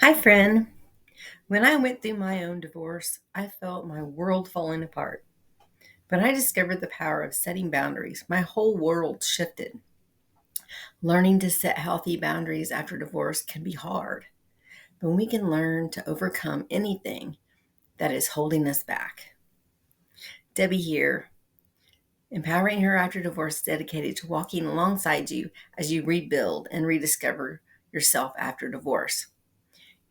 Hi, friend. When I went through my own divorce, I felt my world falling apart. But I discovered the power of setting boundaries. My whole world shifted. Learning to set healthy boundaries after divorce can be hard, but we can learn to overcome anything that is holding us back. Debbie here, Empowering Her After Divorce, is dedicated to walking alongside you as you rebuild and rediscover yourself after divorce.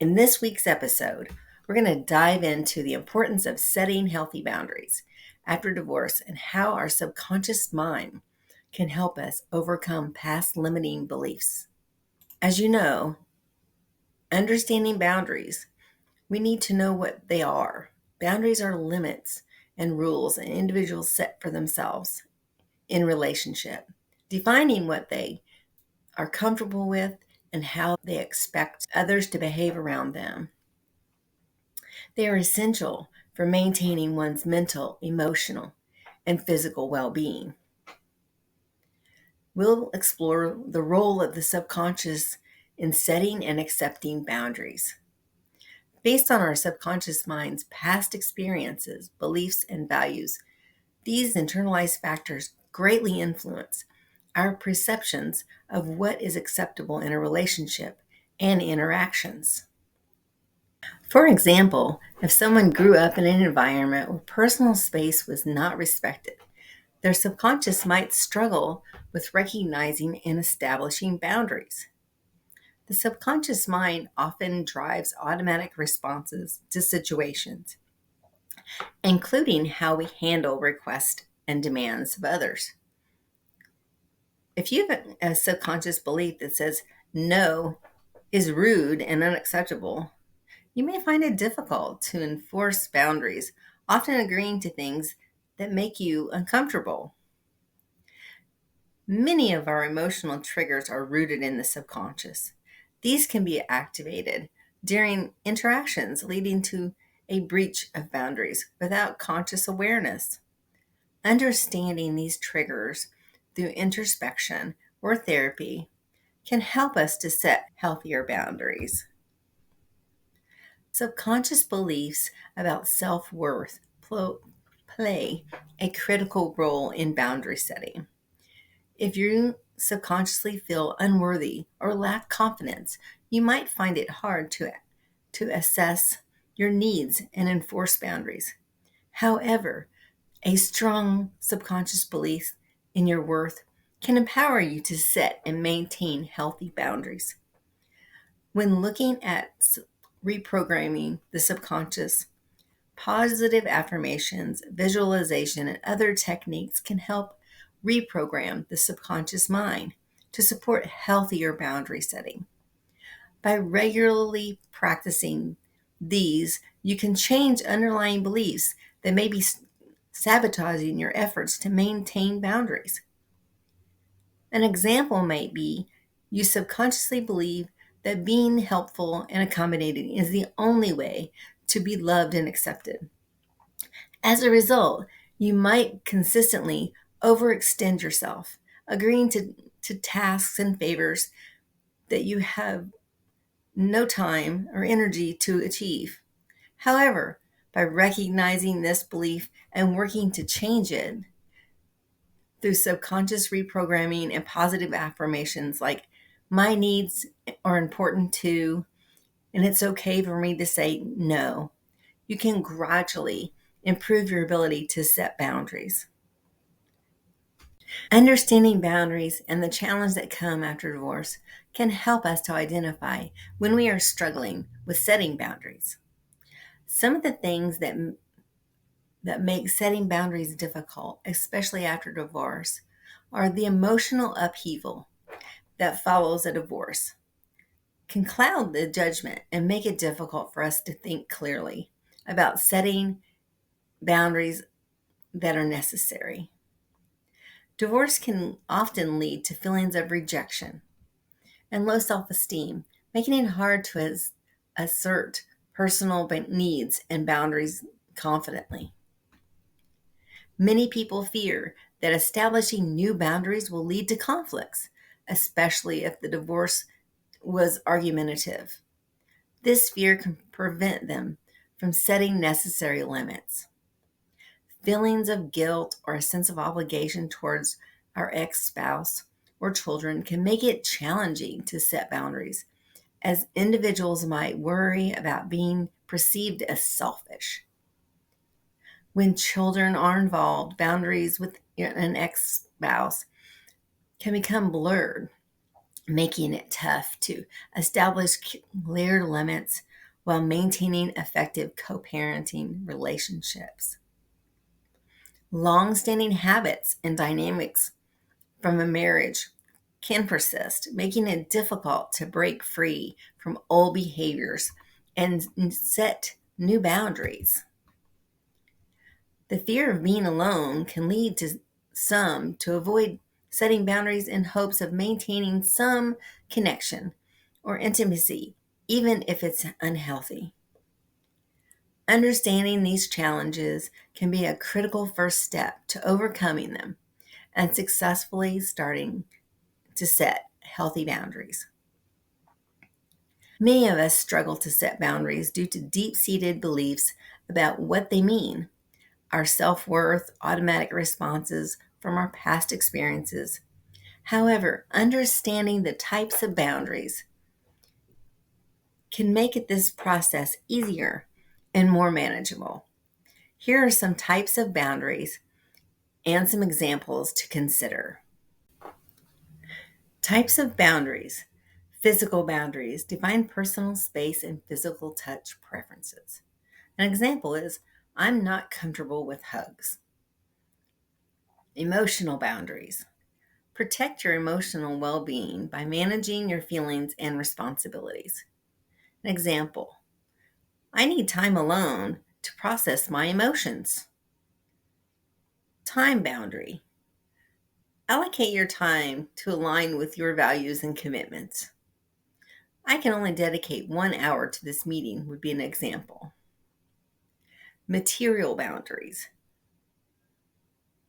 In this week's episode, we're going to dive into the importance of setting healthy boundaries after divorce and how our subconscious mind can help us overcome past limiting beliefs. As you know, understanding boundaries, we need to know what they are. Boundaries are limits and rules an individual set for themselves in relationship, defining what they are comfortable with and how they expect others to behave around them. They are essential for maintaining one's mental, emotional, and physical well being. We'll explore the role of the subconscious in setting and accepting boundaries. Based on our subconscious mind's past experiences, beliefs, and values, these internalized factors greatly influence our perceptions of what is acceptable in a relationship and interactions. For example, if someone grew up in an environment where personal space was not respected, their subconscious might struggle with recognizing and establishing boundaries. The subconscious mind often drives automatic responses to situations, including how we handle requests and demands of others. If you have a subconscious belief that says no is rude and unacceptable, you may find it difficult to enforce boundaries, often agreeing to things that make you uncomfortable. Many of our emotional triggers are rooted in the subconscious. These can be activated during interactions, leading to a breach of boundaries without conscious awareness. Understanding these triggers through introspection or therapy can help us to set healthier boundaries. Subconscious beliefs about self worth play a critical role in boundary setting. If you subconsciously feel unworthy or lack confidence, you might find it hard to assess your needs and enforce boundaries. However, a strong subconscious belief in your worth can empower you to set and maintain healthy boundaries. When looking at reprogramming the subconscious, positive affirmations, visualization, and other techniques can help reprogram the subconscious mind to support healthier boundary setting. By regularly practicing these, you can change underlying beliefs that may be sabotaging your efforts to maintain boundaries. An example might be you subconsciously believe that being helpful and accommodating is the only way to be loved and accepted. As a result, you might consistently overextend yourself, agreeing to tasks and favors that you have no time or energy to achieve. However, by recognizing this belief and working to change it through subconscious reprogramming and positive affirmations like, my needs are important too, and it's okay for me to say no, you can gradually improve your ability to set boundaries. Understanding boundaries and the challenges that come after divorce can help us to identify when we are struggling with setting boundaries. Some of the things that make setting boundaries difficult, especially after divorce, are the emotional upheaval that follows a divorce, can cloud the judgment and make it difficult for us to think clearly about setting boundaries that are necessary. Divorce can often lead to feelings of rejection and low self esteem, making it hard to assert personal needs and boundaries confidently. Many people fear that establishing new boundaries will lead to conflicts, especially if the divorce was argumentative. This fear can prevent them from setting necessary limits. Feelings of guilt or a sense of obligation towards our ex spouse or children can make it challenging to set boundaries, as individuals might worry about being perceived as selfish. When children are involved, boundaries with an ex spouse can become blurred, making it tough to establish clear limits while maintaining effective co parenting relationships. Long standing habits and dynamics from a marriage can persist, making it difficult to break free from old behaviors and set new boundaries. The fear of being alone can lead some to avoid setting boundaries in hopes of maintaining some connection or intimacy, even if it's unhealthy. Understanding these challenges can be a critical first step to overcoming them and successfully starting to set healthy boundaries. Many of us struggle to set boundaries due to deep seated beliefs about what they mean, our self worth, automatic responses from our past experiences. However, understanding the types of boundaries can make this process easier and more manageable. Here are some types of boundaries and some examples to consider. Types of boundaries. Physical boundaries define personal space and physical touch preferences. An example is, I'm not comfortable with hugs. Emotional boundaries. Protect your emotional well being by managing your feelings and responsibilities. An example, I need time alone to process my emotions. Time boundary. Allocate your time to align with your values and commitments. I can only dedicate 1 hour to this meeting, would be an example. Material boundaries.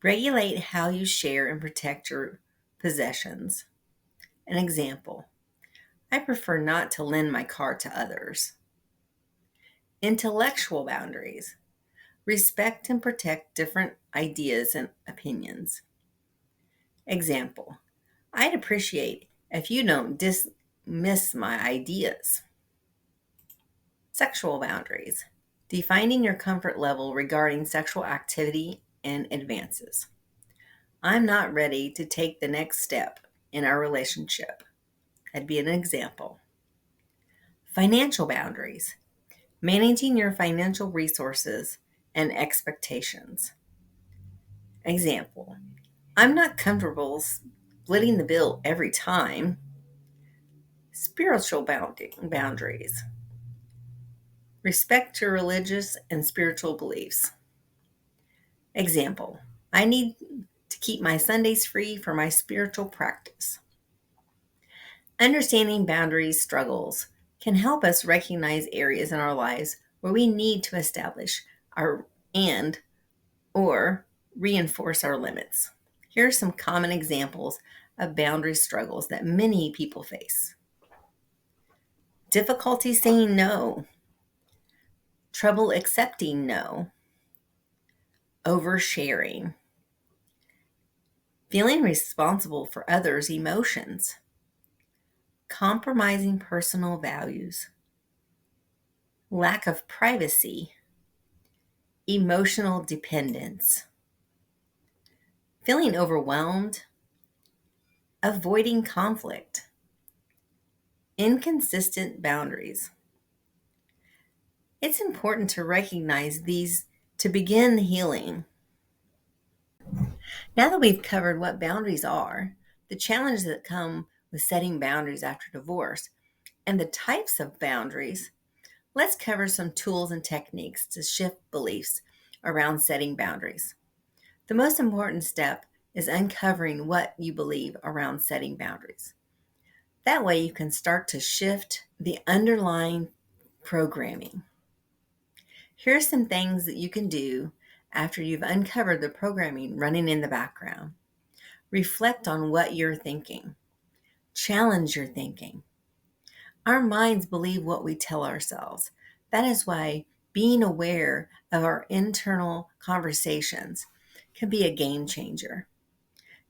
Regulate how you share and protect your possessions. An example, I prefer not to lend my car to others. Intellectual boundaries. Respect and protect different ideas and opinions. Example, I'd appreciate if you don't dismiss my ideas. Sexual boundaries. Defining your comfort level regarding sexual activity and advances. I'm not ready to take the next step in our relationship. That'd be an example. Financial boundaries. Managing your financial resources and expectations. Example, I'm not comfortable splitting the bill every time. Spiritual boundaries. Respect your religious and spiritual beliefs. Example, I need to keep my Sundays free for my spiritual practice. Understanding boundaries struggles can help us recognize areas in our lives where we need to establish our and or reinforce our limits. Here are some common examples of boundary struggles that many people face. Difficulty saying no, trouble accepting no, oversharing, feeling responsible for others' emotions, compromising personal values, lack of privacy, emotional dependence, feeling overwhelmed, avoiding conflict, inconsistent boundaries. It's important to recognize these to begin the healing. Now that we've covered what boundaries are, the challenges that come with setting boundaries after divorce, and the types of boundaries, let's cover some tools and techniques to shift beliefs around setting boundaries. The most important step is uncovering what you believe around setting boundaries. That way you can start to shift the underlying programming. Here are some things that you can do after you've uncovered the programming running in the background. Reflect on what you're thinking. Challenge your thinking. Our minds believe what we tell ourselves. That is why being aware of our internal conversations can be a game changer.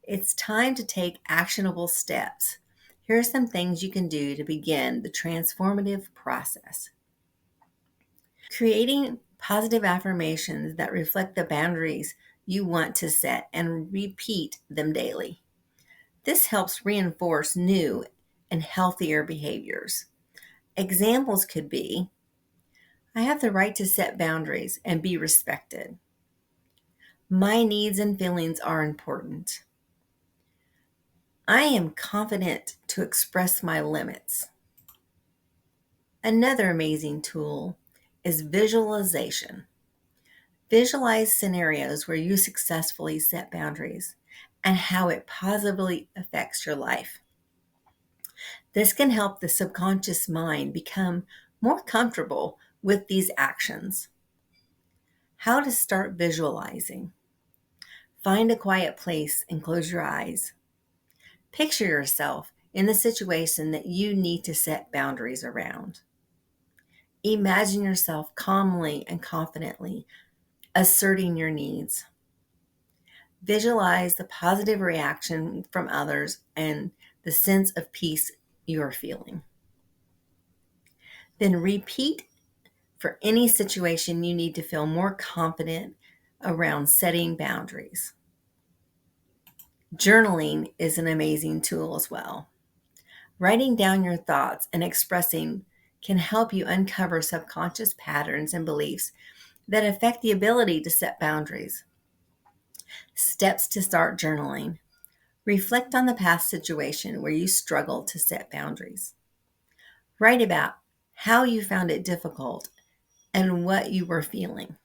It's time to take actionable steps. Here are some things you can do to begin the transformative process. Creating positive affirmations that reflect the boundaries you want to set and repeat them daily. This helps reinforce new and healthier behaviors. Examples could be: I have the right to set boundaries and be respected. My needs and feelings are important. I am confident to express my limits. Another amazing tool is visualization. Visualize scenarios where you successfully set boundaries and how it positively affects your life. This can help the subconscious mind become more comfortable with these actions. How to start visualizing. Find a quiet place and close your eyes. Picture yourself in the situation that you need to set boundaries around. Imagine yourself calmly and confidently asserting your needs. Visualize the positive reaction from others and the sense of peace you are feeling. Then repeat for any situation you need to feel more confident around setting boundaries. Journaling is an amazing tool as well. Writing down your thoughts and expressing can help you uncover subconscious patterns and beliefs that affect the ability to set boundaries. Steps to start journaling. Reflect on the past situation where you struggled to set boundaries. Write about how you found it difficult and what you were feeling.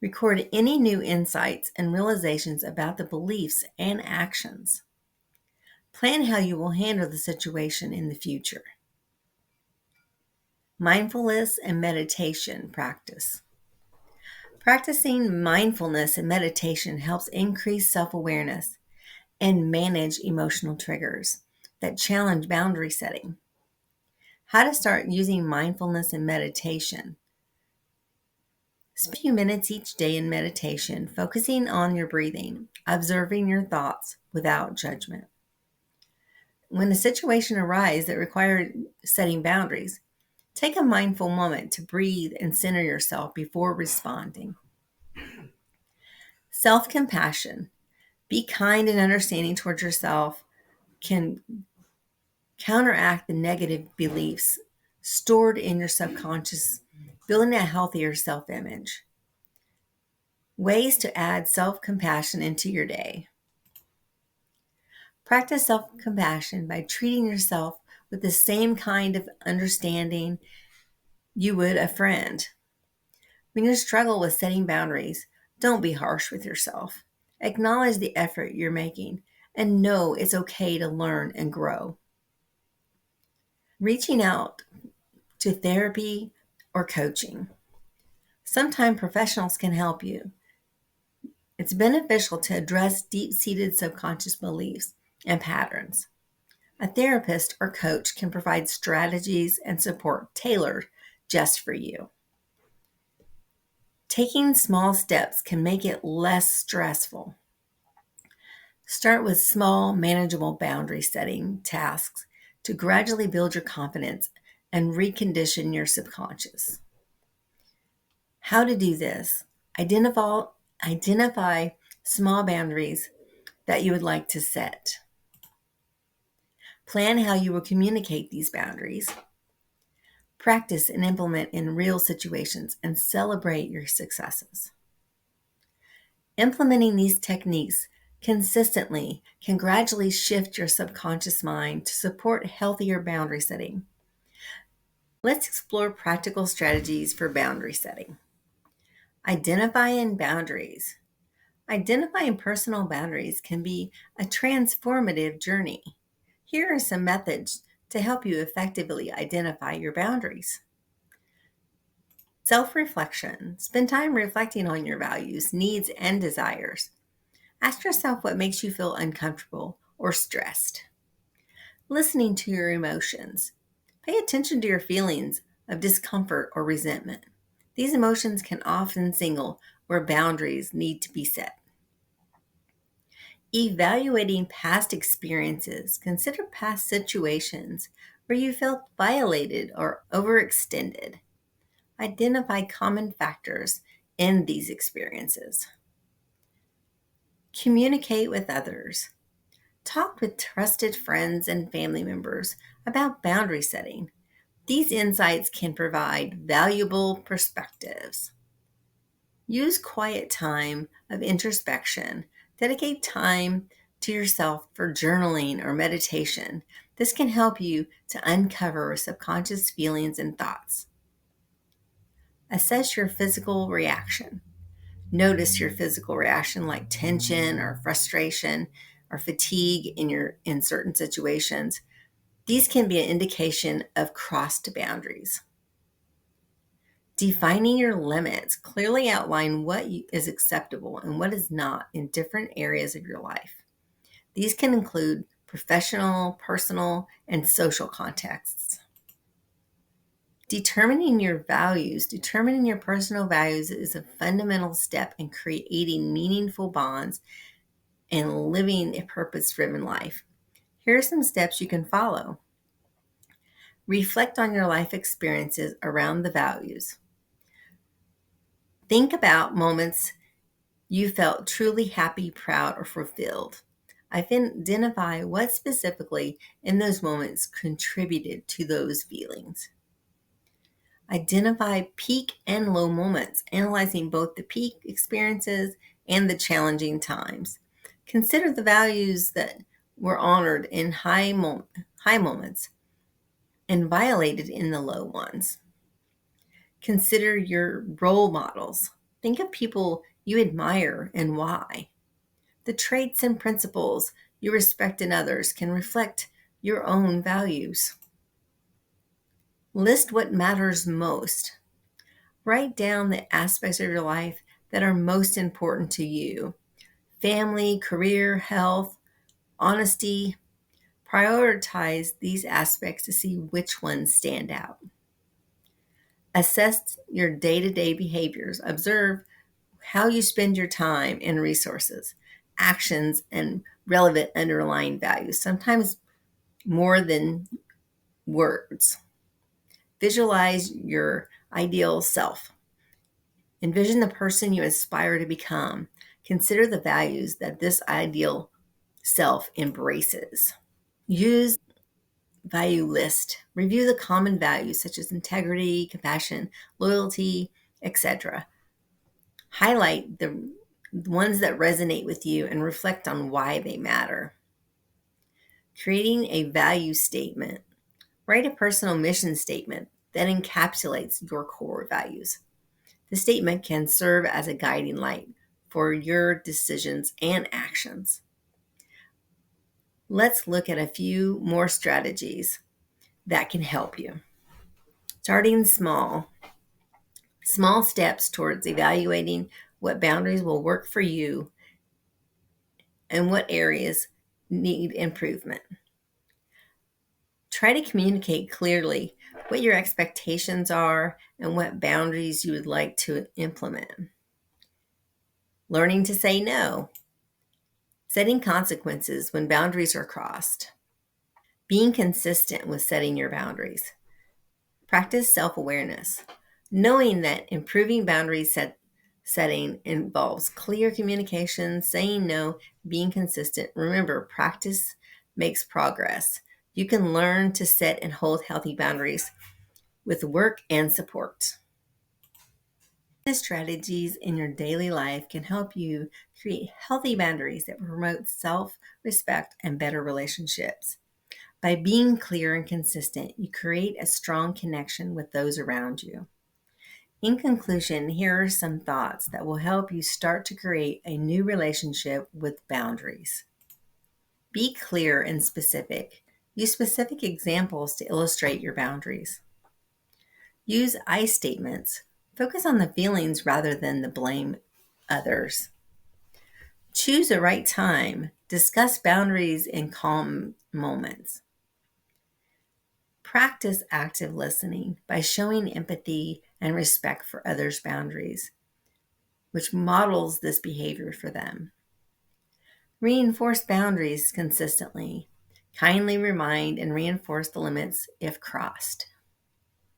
Record any new insights and realizations about the beliefs and actions. Plan how you will handle the situation in the future. Mindfulness and meditation practice. Practicing mindfulness and meditation helps increase self-awareness and manage emotional triggers that challenge boundary setting. How to start using mindfulness and meditation. Spend a few minutes each day in meditation, focusing on your breathing, observing your thoughts without judgment. When a situation arises that requires setting boundaries, take a mindful moment to breathe and center yourself before responding. Self-compassion. Be kind and understanding towards yourself can counteract the negative beliefs stored in your subconscious, building a healthier self-image. Ways to add self-compassion into your day. Practice self-compassion by treating yourself with the same kind of understanding you would a friend. When you struggle with setting boundaries, don't be harsh with yourself. Acknowledge the effort you're making and know it's okay to learn and grow. Reaching out to therapy or coaching. Sometimes professionals can help you. It's beneficial to address deep-seated subconscious beliefs and patterns. A therapist or coach can provide strategies and support tailored just for you. Taking small steps can make it less stressful. Start with small, manageable boundary setting tasks to gradually build your confidence and recondition your subconscious. How to do this? Identify small boundaries that you would like to set. Plan how you will communicate these boundaries. Practice and implement in real situations and celebrate your successes. Implementing these techniques consistently can gradually shift your subconscious mind to support healthier boundary setting. Let's explore practical strategies for boundary setting. Identifying boundaries. Identifying personal boundaries can be a transformative journey. Here are some methods to help you effectively identify your boundaries. Self-reflection. Spend time reflecting on your values, needs, and desires. Ask yourself what makes you feel uncomfortable or stressed. Listening to your emotions. Pay attention to your feelings of discomfort or resentment. These emotions can often signal where boundaries need to be set. Evaluating past experiences. Consider past situations where you felt violated or overextended. Identify common factors in these experiences. Communicate with others. Talk with trusted friends and family members about boundary setting. These insights can provide valuable perspectives. Use quiet time of introspection. Dedicate time to yourself for journaling or meditation. This can help you to uncover subconscious feelings and thoughts. Assess your physical reaction. Notice your physical reaction like tension or frustration or fatigue in certain situations. These can be an indication of crossed boundaries. Defining your limits, clearly outline what is acceptable and what is not in different areas of your life. These can include professional, personal, and social contexts. Determining your personal values is a fundamental step in creating meaningful bonds and living a purpose driven life. Here are some steps you can follow. Reflect on your life experiences around the values. Think about moments you felt truly happy, proud, or fulfilled. Identify what specifically in those moments contributed to those feelings. Identify peak and low moments, analyzing both the peak experiences and the challenging times. Consider the values that were honored in high moments and violated in the low ones. Consider your role models. Think of people you admire and why. The traits and principles you respect in others can reflect your own values. List what matters most. Write down the aspects of your life that are most important to you: family, career, health, honesty. Prioritize these aspects to see which ones stand out. Assess your day to day behaviors. Observe how you spend your time and resources, actions, and relevant underlying values, sometimes more than words. Visualize your ideal self. Envision the person you aspire to become. Consider the values that this ideal self embraces. Use value list. Review the common values such as integrity, compassion, loyalty, etc. Highlight the ones that resonate with you and reflect on why they matter. Creating a value statement. Write a personal mission statement that encapsulates your core values. The statement can serve as a guiding light for your decisions and actions. Let's look at a few more strategies that can help you. Starting small. Small steps towards evaluating what boundaries will work for you and what areas need improvement. Try to communicate clearly what your expectations are and what boundaries you would like to implement. Learning to say no. Setting consequences when boundaries are crossed. Being consistent with setting your boundaries. Practice self-awareness. Knowing that improving setting involves clear communication, saying no, being consistent. Remember, practice makes progress. You can learn to set and hold healthy boundaries with work and support. These strategies in your daily life can help you create healthy boundaries that promote self-respect and better relationships. By being clear and consistent, you create a strong connection with those around you. In conclusion, here are some thoughts that will help you start to create a new relationship with boundaries. Be clear and specific. Use specific examples to illustrate your boundaries. Use I statements. Focus on the feelings rather than the blame others. Choose the right time. Discuss boundaries in calm moments. Practice active listening by showing empathy and respect for others' boundaries, which models this behavior for them. Reinforce boundaries consistently. Kindly remind and reinforce the limits if crossed.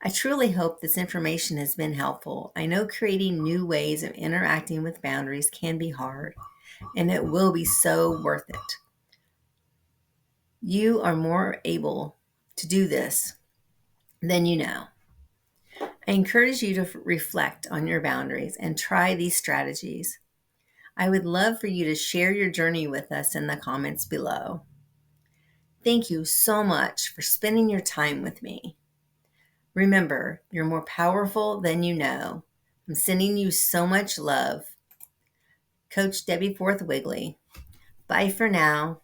I truly hope this information has been helpful. I know creating new ways of interacting with boundaries can be hard, and it will be so worth it. You are more able to do this than you know. I encourage you to reflect on your boundaries and try these strategies. I would love for you to share your journey with us in the comments below. Thank you so much for spending your time with me. Remember, you're more powerful than you know. I'm sending you so much love. Coach Debbie Forth Wigley. Bye for now.